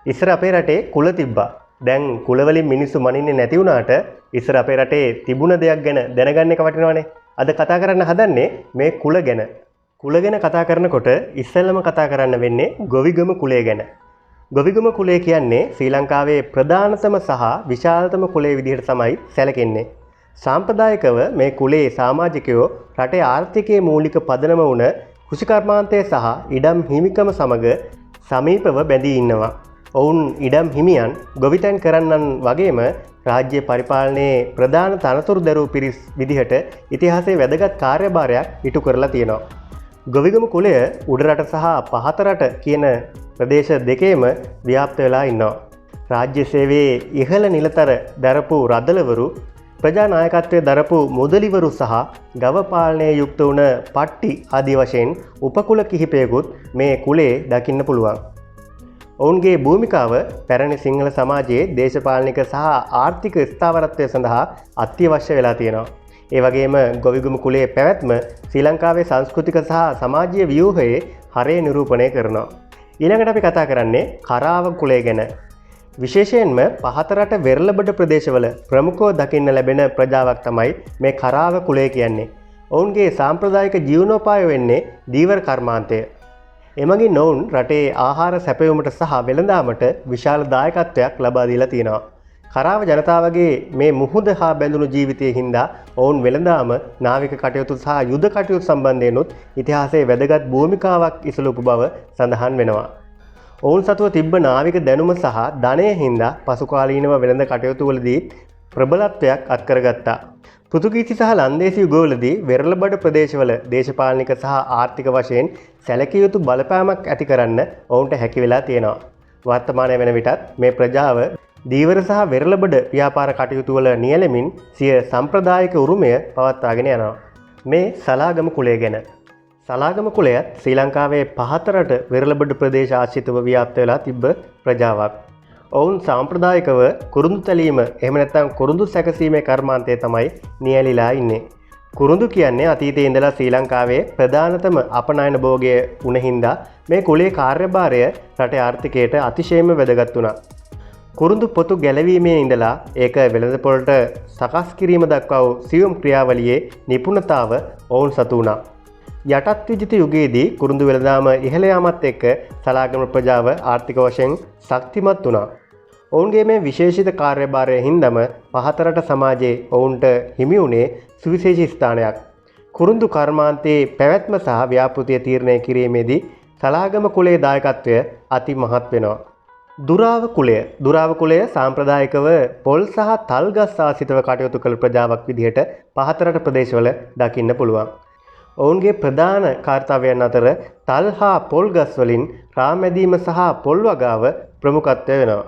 ඉස්සර අපේ රටේ කුල තිබ්බා. දැන් කුල වලින් මිනිස්සු මනින්නේ නැති වුණාට ඉස්සර අපේ රටේ තිබුණ දෙයක් ගැන දැනගන්න එක වටිනවනේ. අද කතා කරන්න හදන්නේ මේ කුල ගැන. කුල ගැන කතා කරනකොට ඉස්සෙල්ලම කතා කරන්න වෙන්නේ ගොවිගම කුලය ගැන. ගොවිගම කුලය කියන්නේ ශ්‍රී ලංකාවේ ප්‍රධානතම සහ විශාලතම කුලයේ විදිහට තමයි සැලකෙන්නේ. සාම්ප්‍රදායිකව මේ කුලයේ සමාජිකයෝ රටේ ආර්ථිකයේ මූලික පදනම වුණ කෘෂිකර්මාන්තය සහ ඉඩම් හිමිකම සමග සමීපව බැඳී ඉන්නවා. ඔවුන් ඉඩම් හිමියන් ගොවිතැන් කරන්නන් වගේම රාජ්‍ය පරිපාලනයේ ප්‍රධාන තනතුරු දැරූ පිරිස් විදිහට ඉතිහාසයේ වැදගත් කාර්යභාරයක් ඉටු කරලා තියෙනවා. ගොවිගම කුලය උඩරට සහ පහතරට කියන ප්‍රදේශ දෙකේම ව්‍යාප්ත වෙලා ඉන්නවා. රාජ්‍ය සේවයේ ඉහළ නිලතර දරපු රදලවරු, ප්‍රජානායකත්වයේ දරපු මුදලිවරු සහ ගව පාලනයේ යුක්ත වුණ පට්ටි ආදී වශයෙන් උපකුල කිහිපයකුත් මේ කුලේ දකින්න පුළුවන්. ඔවුන්ගේ භූමිකාව පැරණි සිංහල සමාජයේ දේශපාලනික සහ ආර්ථික ස්ථාවරත්වය සඳහා අත්‍යවශ්‍ය වෙලා තියෙනවා. ඒ වගේම ගොවිගම කුලයේ පැවැත්ම ශ්‍රී ලංකාවේ සංස්කෘතික සහ සමාජීය ව්‍යූහයේ හරය නිරූපණය කරනවා. ඊළඟට අපි කතා කරන්නේ කරාව කුලය ගැන. විශේෂයෙන්ම පහතරට වෙරළබඩ ප්‍රදේශවල ප්‍රමුඛව දකින්න ලැබෙන ප්‍රජාවක් තමයි මේ කරාව කුලය කියන්නේ. ඔවුන්ගේ සාම්ප්‍රදායික ජීවනෝපාය වෙන්නේ දීවර කර්මාන්තය. එමගින් ඔවුන් රටේ ආහාර සැපයුමට සහ වෙළඳාමට විශාල දායකත්වයක් ලබා දීලා තියෙනවා. කරාව ජනතාවගේ මේ මුහුද හා බැඳුණු ජීවිතයේ හින්දා ඔවුන් වෙළඳාම, නාවික කටයුතු සහ යුද කටයුතු සම්බන්ධයෙන්ුත් ඉතිහාසයේ වැදගත් භූමිකාවක් ඉසලූපු බව සඳහන් වෙනවා. ඔවුන් සතුව තිබ්බ නාවික දැනුම සහ ධනය හින්දා පසුකාලීනව වෙළඳ කටයුතු වලදී ප්‍රබලත්වයක් අත්කරගත්තා. පෘතුගීසි සහ ලන්දේසි යුගවලදී වෙරළබඩ ප්‍රදේශවල දේශපාලනික සහ ආර්ථික වශයෙන් සැලකිය යුතු බලපෑමක් ඇති කරන්න ඔවුන්ට හැකි වෙලා තියෙනවා. වර්තමානය වෙන විටත් මේ ප්‍රජාව දීවර සහ වෙරළබඩ ව්‍යාපාර කටයුතු වල නියැලෙමින් සිය සම්ප්‍රදායික උරුමය පවත්වාගෙන යනවා. මේ සලාගම කුලය ගැන. සලාගම කුලයත් ශ්‍රී ලංකාවේ පහතරට වෙරළබඩ ප්‍රදේශ ආශ්‍රිතව ව්‍යාප්ත වෙලා තිබ්බ ප්‍රජාවක්. ඔවුන් සාම්ප්‍රදායිකව කුරුඳු තැලීම එහෙම නැත්නම් කුරුඳු සැකසීමේ කර්මාන්තය තමයි නියැලිලා ඉන්නේ. කුරුඳු කියන්නේ අතීතයේ ඉඳලා ශ්‍රී ලංකාවේ ප්‍රධානතම අපනයන භෝගය වුණ හින්දා මේ කුලයේ කාර්යභාරය රටේ ආර්ථිකයට අතිශයින්ම වැදගත් වුණා. කුරුඳු පොතු ගැලවීමේ ඉඳලා ඒක වෙළඳ පොළට සකස් කිරීම දක්වා වූ සියුම් ක්‍රියාවලියේ නිපුණතාව ඔවුන් සතු වුණා. යටත් විජිත යුගයේදී කුරුඳු වෙළඳාම ඉහළ යාමත් එක්ක සලාගම ප්‍රජාව ආර්ථික වශයෙන් ශක්තිමත් වුණා. ඔවුන්ගේ මේ විශේෂිත කාර්යභාරය හින්දාම පහතරට සමාජයේ ඔවුන්ට හිමි වුණේ සුවිශේෂී ස්ථානයක්. කුරුඳු කර්මාන්තයේ පැවැත්ම සහ ව්‍යාපෘතිය තීරණය කිරීමේදී සලාගම කුලයේ දායකත්වය අති මහත් වෙනවා. දුරාව කුලය. දුරාව කුලය සාම්ප්‍රදායිකව පොල් සහ තල් ගස් ආශ්‍රිතව කටයුතු කළ ප්‍රජාවක් විදිහට පහතරට ප්‍රදේශවල දකින්න පුළුවන්. ඔවුන්ගේ ප්‍රධාන කාර්යයන් අතර තල් හා පොල් ගස් වලින් රාමැදීම සහ පොල් වගාව ප්‍රමුඛත්වය වෙනවා.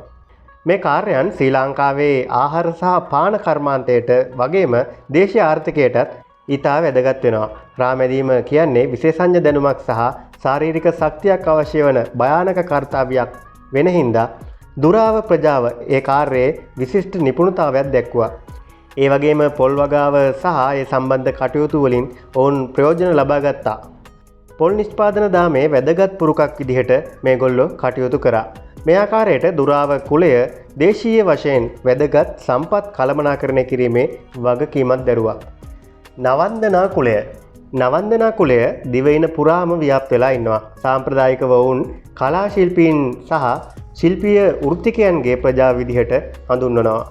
මේ කාර්යයන් ශ්‍රී ලංකාවේ ආහාර සහ පාන කර්මාන්තයට වගේම දේශීය ආර්ථිකයටත් ඉතා වැදගත් වෙනවා. රාමැදීම කියන්නේ විශේෂඥ දැනුමක් සහ ශාරීරික ශක්තියක් අවශ්‍ය වන භයානක කාර්යයක් වෙන හින්දා දුරාව ප්‍රජාව ඒ කාර්යයේ විශිෂ්ට නිපුණතාවයක් දැක්වුවා. ඒ වගේම පොල් වගාව සහ ඒ සම්බන්ධ කටයුතු වලින් ඔවුන් ප්‍රයෝජන ලබා ගත්තා. පොල් නිෂ්පාදන දාමේ වැදගත් පුරුකක් විදිහට මේගොල්ලෝ කටයුතු කරා. මේ ආකාරයට දුරාව කුලය දේශීය වශයෙන් වැදගත් සම්පත් කළමනාකරණය කිරීමේ වගකීමක් දැරුවා. නවන්දනා කුලය. නවන්දනා කුලය දිවයින පුරාම ව්‍යාප්ත වෙලා ඉන්නවා. සාම්ප්‍රදායිකව වුන් කලා ශිල්පීන් සහ ශිල්පීය වෘත්තිකයන්ගේ ප්‍රජාව විදිහට හඳුන්වනවා.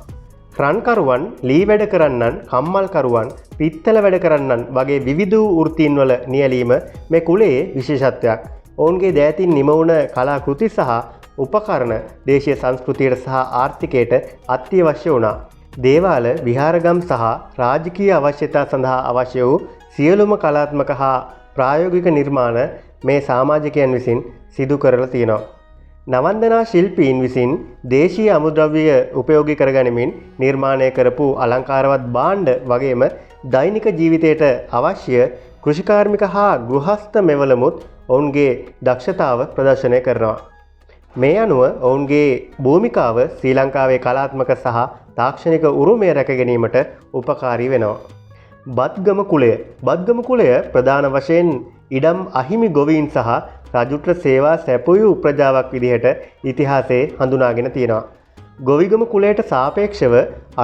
රන්කරුවන්, ලී වැඩ කරන්නන්, කම්මල්කරුවන්, පිත්තල වැඩ කරන්නන් වගේ විවිධ වෘත්තීන් වල නියැලීම මේ කුලයේ විශේෂත්වයක්. ඔවුන්ගේ දෑතින් නිමවුණ කලා කෘති සහ උපකරණ දේශීය සංස්කෘතියට සහ ආර්ථිකයට අත්‍යවශ්‍ය වුණා. දේවාල, විහාරගම් සහ රාජකීය අවශ්‍යතා සඳහා අවශ්‍ය වූ සියලුම කලාත්මක හා ප්‍රායෝගික නිර්මාණ මේ සමාජිකයන් විසින් සිදු කරලා තියෙනවා. නවන්දනා ශිල්පීන් විසින් දේශීය අමුද්‍රව්‍ය උපයෝගී කරගනිමින් නිර්මාණය කරපු අලංකාරවත් භාණ්ඩ වගේම දෛනික ජීවිතයට අවශ්‍ය කෘෂිකාර්මික හා ගෘහස්ත මෙවලමුත් ඔවුන්ගේ දක්ෂතාව ප්‍රදර්ශනය කරනවා. මේ අනුව ඔවුන්ගේ භූමිකාව ශ්‍රී ලංකාවේ කලාත්මක සහ තාක්ෂණික උරුමය රැක ගැනීමට උපකාරී වෙනවා. බත්ගම කුලය. බත්ගම කුලය ප්‍රධාන වශයෙන් ඉඩම් අහිමි ගොවීන් සහ රජුට සේවා සැපයූ ප්‍රජාවක් විදිහට ඉතිහාසයේ හඳුනාගෙන තියෙනවා. ගොවිගම කුලයට සාපේක්ෂව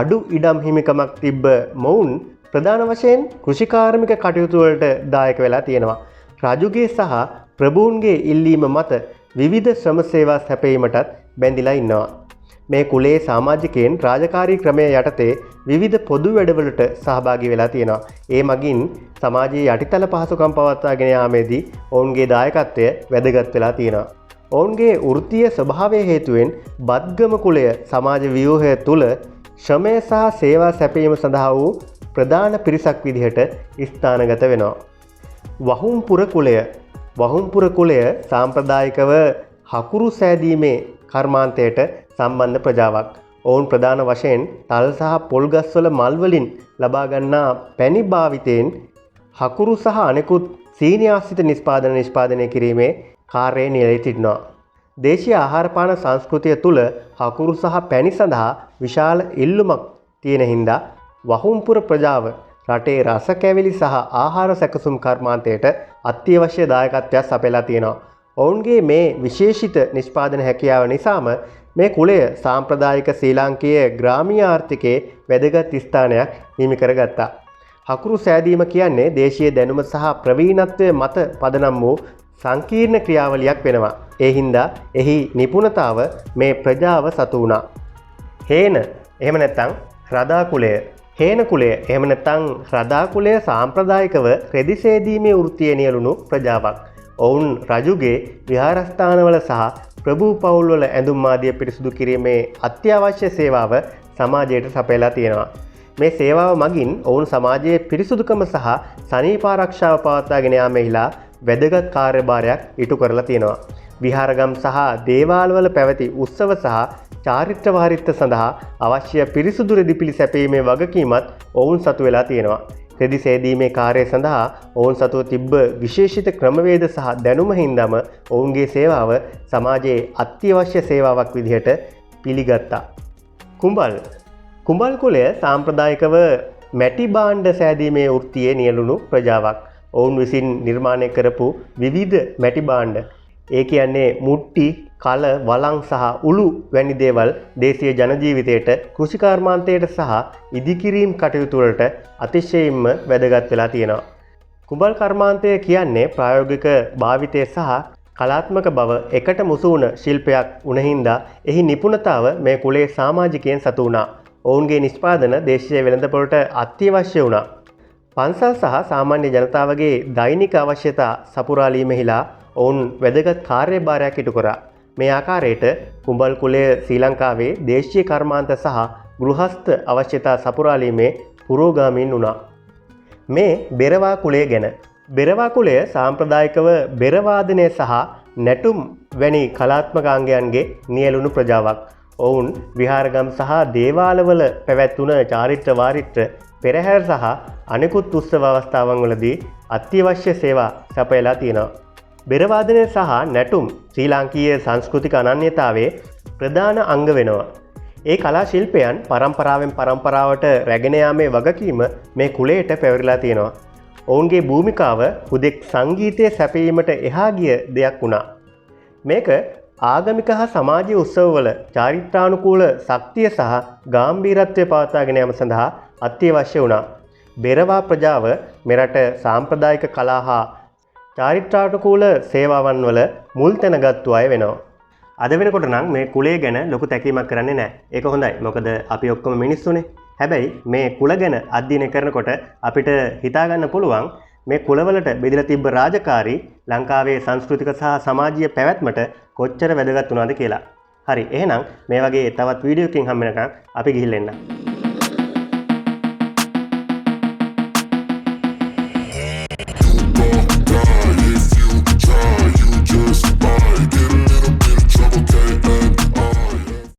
අඩු ඉඩම් හිමිකමක් තිබ්බ මොවුන් ප්‍රධාන වශයෙන් කෘෂිකාර්මික කටයුතු වලට දායක වෙලා තියෙනවා. රජුගේ සහ ප්‍රභූන්ගේ ඉල්ලීම මත විවිධ ශ්‍රම සේවා සැපයීමටත් බැඳිලා ඉන්නවා. මේ කුලයේ සමාජිකයන් රාජකාරී ක්‍රමයේ යටතේ විවිධ පොදු වැඩවලට සහභාගී වෙලා තියෙනවා. ඒ මගින් සමාජයේ යටිතල පහසුකම් පවත්වාගෙන යාමේදී ඔවුන්ගේ දායකත්වය වැදගත් වෙලා තියෙනවා. ඔවුන්ගේ වෘත්තීය ස්වභාවය හේතුවෙන් බද්ගම කුලය සමාජ ව්‍යුහය තුළ ශ්‍රමය සහ සේවා සැපයීම සඳහා වූ ප්‍රධාන පිරිසක් විදිහට ස්ථානගත වෙනවා. වහුම්පුර කුලය. වහුම්පුර කුලය සාම්ප්‍රදායිකව හකුරු සෑදීමේ කර්මාන්තයට සම්බන්ධ ප්‍රජාවක්. ඔවුන් ප්‍රධාන වශයෙන් තල් සහ පොල් ගස්වල මල් වලින් ලබා ගන්නා පැණි භාවිතයෙන් හකුරු සහ අනෙකුත් සීනියාශ්‍රිත නිෂ්පාදනය කිරීමේ කාර්යයේ නිරත සිටිනවා. දේශීය ආහාර පාන සංස්කෘතිය තුළ හකුරු සහ පැණි සඳහා විශාල ඉල්ලුමක් තියෙන හින්දා වහුම්පුර ප්‍රජාව රටේ රස කැවිලි සහ ආහාර සැකසුම් කර්මාන්තයට අත්‍යවශ්‍ය දායකත්වයක් සපයලා තියෙනවා. ඔවුන්ගේ මේ විශේෂිත නිෂ්පාදන හැකියාව නිසාම මේ කුලය සාම්ප්‍රදායික ශ්‍රී ලාංකීය ග්‍රාමීය ආර්ථිකයේ වැදගත් ස්ථානයක් හිමි කරගත්තා. හකුරු සෑදීම කියන්නේ දේශීය දැනුම සහ ප්‍රවීණත්වය මත පදනම් වූ සංකීර්ණ ක්‍රියාවලියක් වෙනවා. ඒ හින්දා එහි නිපුණතාව මේ ප්‍රජාව සතු වුණා. හේන එහෙම නැත්නම් රදා කුලය. හේන කුලය එහෙම නැත්නම් රදා කුලය සාම්ප්‍රදායිකව රෙදි සේදීමේ වෘත්තියේ නියැලුණු ප්‍රජාවක්. ඔවුන් රජුගේ විහාරස්ථානවල සහ ප්‍රභූ පවුල්වල ඇඳුම් ආදිය පිරිසුදු කිරීමේ අත්‍යවශ්‍ය සේවාව සමාජයට සපයලා තියෙනවා. මේ සේවාව මගින් ඔවුන් සමාජයේ පිරිසුදුකම සහ සනීප ආරක්ෂාව පවත්වාගෙන යාමෙහිලා වැදගත් කාර්යභාරයක් ඉටු කරලා තියෙනවා. විහාරගම් සහ දේවාලවල පැවති උත්සව සහ චාරිත්‍ර වාරිත්‍ර සඳහා අවශ්‍ය පිරිසුදු රෙදි පිළි සැපීමේ වගකීමත් ඔවුන් සතු වෙලා තියෙනවා. රෙදි සේදීමේ කාර්යය සඳහා ඔවුන් සතුව තිබ්බ විශේෂිත ක්‍රමවේද සහ දැනුම හින්දාම ඔවුන්ගේ සේවාව සමාජයේ අත්‍යවශ්‍ය සේවාවක් විදිහට පිළිගත්තා. කුඹල්. කුඹල් කුලය සාම්ප්‍රදායිකව මැටි භාණ්ඩ සෑදීමේ වෘත්තියේ නියැලුණු ප්‍රජාවක්. ඔවුන් විසින් නිර්මාණය කරපු විවිධ මැටි භාණ්ඩ ඒ කියන්නේ මුට්ටි, කල, වලං සහ උළු වැනි දේවල් දේශීය ජනජීවිතයට කෘෂිකර්මාන්තයට සහ ඉදිකිරීම් කටයුතු වලට අතිශයින්ම වැදගත් වෙලා තියෙනවා. කුඹල් කර්මාන්තය කියන්නේ ප්‍රායෝගික භාවිතය සහ කලාත්මක බව එකට මුසු වුණ ශිල්පයක් වුණ හින්දා එහි නිපුණතාව මේ කුලයේ සමාජිකයන් සතු වුණා. ඔවුන්ගේ නිෂ්පාදන දේශීය වෙළඳපොළට අත්‍යවශ්‍ය වුණා. පන්සල් සහ සාමාන්‍ය ජනතාවගේ දෛනික අවශ්‍යතා සපුරාලීමෙහිලා ඔවුන් වැදගත් කාර්යභාරයක් ඉටු කරා. මේ ආකාරයට කුඹල් කුලය ශ්‍රී ලංකාවේ දේශීය කර්මාන්ත සහ ගෘහස්ත අවශ්‍යතා සපුරාලීමේ පුරෝගාමීන් වුණා. මේ බෙරවා කුලය ගැන. බෙරවා කුලය සාම්ප්‍රදායිකව බෙර වාදනය සහ නැටුම් වැනි කලාත්මක අංගයන්ගේ නියැලුණු ප්‍රජාවක්. ඔවුන් විහාරගම් සහ දේවාලවල පැවැත්වුණ චාරිත්‍ර වාරිත්‍ර පෙරහැර සහ අනෙකුත් උත්සව අවස්ථාවන් වලදී අත්‍යවශ්‍ය සේවා සපයලා තියෙනවා. බෙරවාදනය සහ නැටුම් ශ්‍රී ලාංකීය සංස්කෘතික අනන්‍යතාවේ ප්‍රධාන අංග වෙනවා. ඒ කලා ශිල්පයන් පරම්පරාවෙන් පරම්පරාවට රැගෙන යාමේ වගකීම මේ කුලයට පැවරිලා තියෙනවා. ඔවුන්ගේ භූමිකාව හුදෙක් සංගීතය සැපයීමට එහා ගිය දෙයක් වුණා. මේක ආගමික හා සමාජීය උත්සවවල චාරිත්‍රානුකූල ශක්තිය සහ ගාම්භීරත්වය පවත්වාගෙන යාම සඳහා අත්‍යවශ්‍ය වුණා. බෙරවා ප්‍රජාව මෙරට සාම්ප්‍රදායික කලා හා චාරිත්‍රානුකූල සේවාවන් වල මුල් තැනගත්තු අය වෙනවා. අද වෙනකොට නම් මේ කුලය ගැන ලොකු තැකීමක් කරන්නේ නැහැ. ඒක හොඳයි. මොකද අපි ඔක්කොම මිනිස්සුනේ. හැබැයි මේ කුල ගැන අධ්‍යයනය කරනකොට අපිට හිතා ගන්න පුළුවන් මේ කුලවලට බෙදලා තිබ්බ රාජකාරී ලංකාවේ සංස්කෘතික සහ සමාජීය පැවැත්මට කොච්චර වැදගත් වුණාද කියලා. හරි. එහෙනම් මේ වගේ තවත් වීඩියෝ එකකින් හම්බ වෙනකන් අපි ගිහින් එන්න.